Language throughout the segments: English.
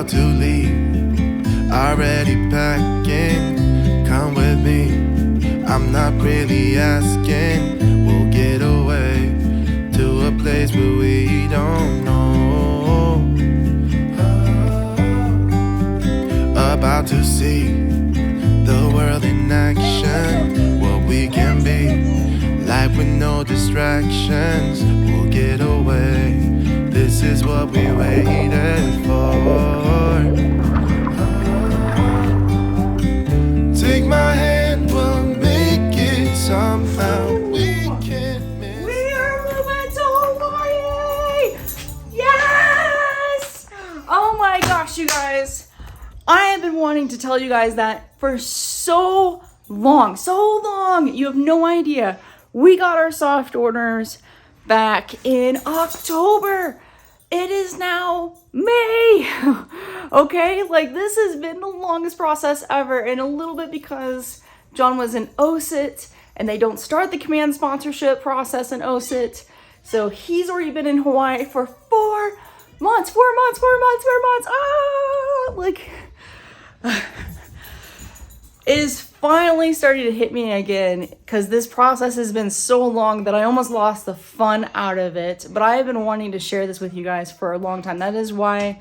about to leave, already packing. Come with me, I'm not really asking. We'll get away to a place where we don't know. About to see the world in action, what we can be, life with no distractions. We'll get away, this is what we waited for. Take my hand, we'll make it somehow. We can't miss. We are moving to Hawaii! Yes! Oh my gosh, you guys. I have been wanting to tell you guys that for so long. You have no idea. We got our soft orders back in October. It is now May. Okay, like this has been the longest process ever, and a little bit because John was in OSIT and they don't start the command sponsorship process in OSIT. So he's already been in Hawaii for 4 months. It is finally starting to hit me again because this process has been so long that I almost lost the fun out of it. But I have been wanting to share this with you guys for a long time. That is why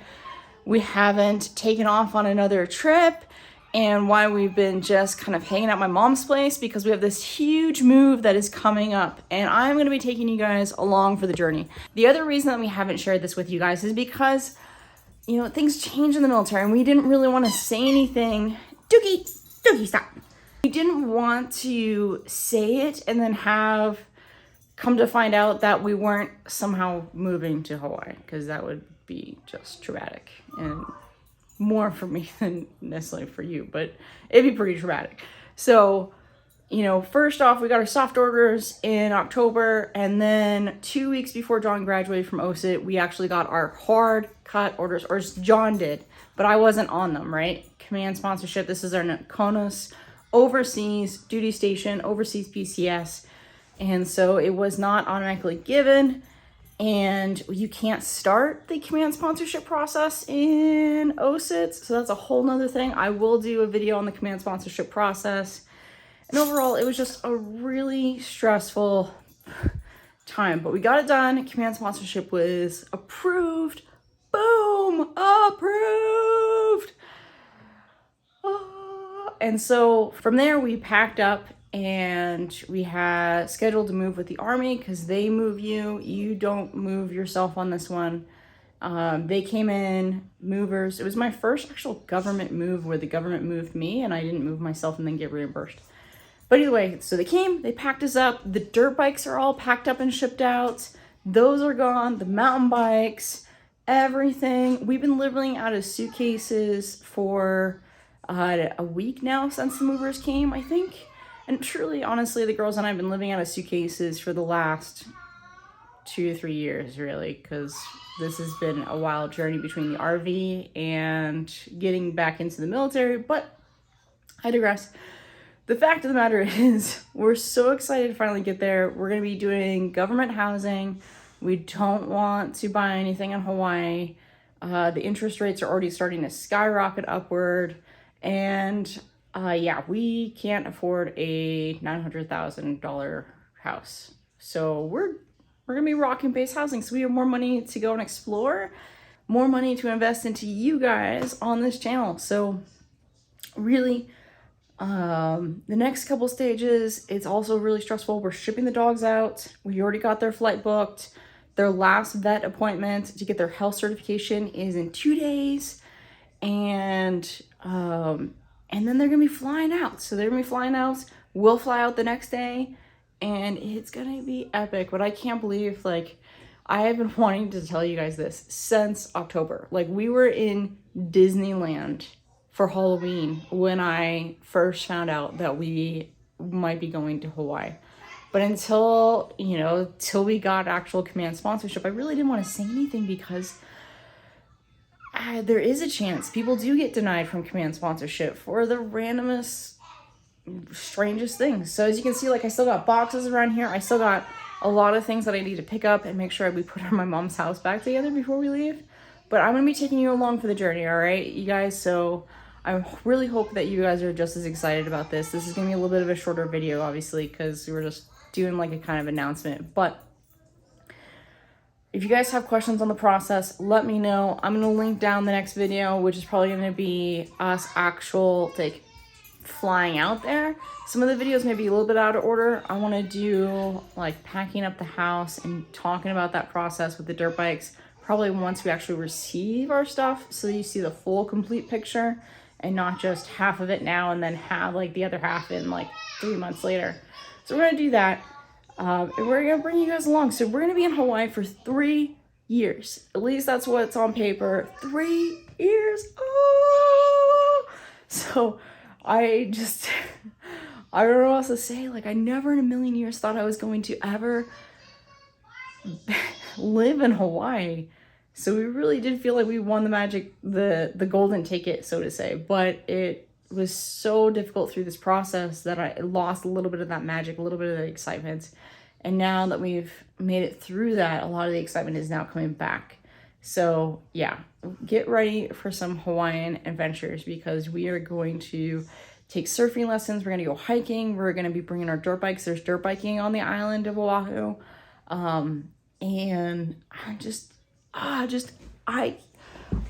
we haven't taken off on another trip and why we've been just kind of hanging out at my mom's place, because we have this huge move that is coming up and I'm going to be taking you guys along for the journey. The other reason that we haven't shared this with you guys is because, you know, things change in the military and we didn't really want to say anything. Dookie, stop. We didn't want to say it and then have come to find out that we weren't somehow moving to Hawaii, because that would be just traumatic and more for me than necessarily for you, but it'd be pretty traumatic. So, you know, first off, we got our soft orders in October, and then 2 weeks before John graduated from OSIT, we actually got our hard cut orders, or John did, but I wasn't on them, right? Command sponsorship. This is our Nokonos overseas duty station, overseas PCS. And so it was not automatically given, and you can't start the command sponsorship process in OSIT. So that's a whole nother thing. I will do a video on the command sponsorship process. And overall, it was just a really stressful time, but we got it done. Command sponsorship was approved. Boom, approved. And so from there we packed up and we had scheduled to move with the Army, because they move you. You don't move yourself on this one. They came in, movers. It was my first actual government move where the government moved me and I didn't move myself and then get reimbursed. But either way, so they came, they packed us up. The dirt bikes are all packed up and shipped out. Those are gone. The mountain bikes, everything. We've been living out of suitcases for a week now since the movers came, I think. And truly, honestly, the girls and I have been living out of suitcases for the last 2 to 3 years, really, because this has been a wild journey between the RV and getting back into the military. But I digress. The fact of the matter is, we're so excited to finally get there. We're going to be doing government housing. We don't want to buy anything in Hawaii. The interest rates are already starting to skyrocket upward. And yeah, we can't afford a $900,000 house. So we're going to be rocking base housing. So we have more money to go and explore, more money to invest into you guys on this channel. So really, the next couple stages, it's also really stressful. We're shipping the dogs out. We already got their flight booked. Their last vet appointment to get their health certification is in 2 days. And then they're gonna be flying out. So they're gonna be flying out. We'll fly out the next day, and it's gonna be epic. But I can't believe, like, I have been wanting to tell you guys this since October. Like, we were in Disneyland for Halloween when I first found out that we might be going to Hawaii. But until we got actual command sponsorship, I really didn't want to say anything, because there is a chance people do get denied from command sponsorship for the randomest, strangest things. So as you can see, like, I still got boxes around here. I still got a lot of things that I need to pick up and make sure we put my mom's house back together before we leave. But I'm gonna be taking you along for the journey, all right, you guys? So I really hope that you guys are just as excited about this. This is gonna be a little bit of a shorter video, obviously, because we were just doing like a kind of announcement. But if you guys have questions on the process, let me know. I'm gonna link down the next video, which is probably gonna be us like flying out there. Some of the videos may be a little bit out of order. I want to do like packing up the house and talking about that process with the dirt bikes probably once we actually receive our stuff, so you see the full complete picture and not just half of it now and then have like the other half in like 3 months later. So we're gonna do that, and we're gonna bring you guys along. So we're gonna be in Hawaii for 3 years. At least that's what's on paper. 3 years. Oh! So I don't know what else to say. Like, I never in a million years thought I was going to ever live in Hawaii. So we really did feel like we won the golden ticket, so to say. But it was so difficult through this process that I lost a little bit of that magic, a little bit of the excitement. And now that we've made it through that, a lot of the excitement is now coming back. So yeah, get ready for some Hawaiian adventures, because we are going to take surfing lessons. We're going to go hiking. We're going to be bringing our dirt bikes. There's dirt biking on the island of Oahu. And I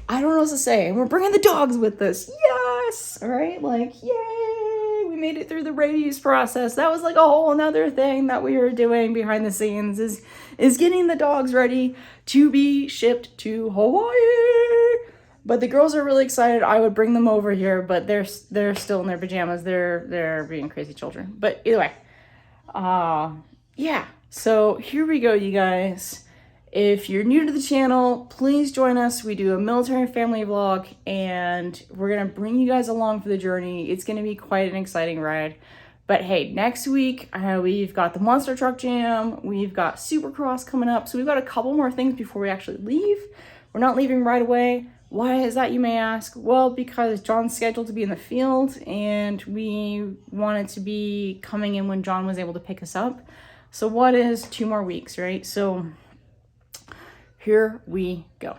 don't know what to say. And we're bringing the dogs with us. Yes. All right. Like, yay. We made it through the rabies process. That was like a whole nother thing that we were doing behind the scenes is getting the dogs ready to be shipped to Hawaii. But the girls are really excited. I would bring them over here, but they're still in their pajamas. They're being crazy children. But either way, yeah. So here we go, you guys. If you're new to the channel, please join us. We do a military family vlog, and we're gonna bring you guys along for the journey. It's gonna be quite an exciting ride. But hey, next week we've got the Monster Truck Jam. We've got Supercross coming up. So we've got a couple more things before we actually leave. We're not leaving right away. Why is that, you may ask? Well, because John's scheduled to be in the field, and we wanted to be coming in when John was able to pick us up. So what is 2 more weeks, right? So here we go.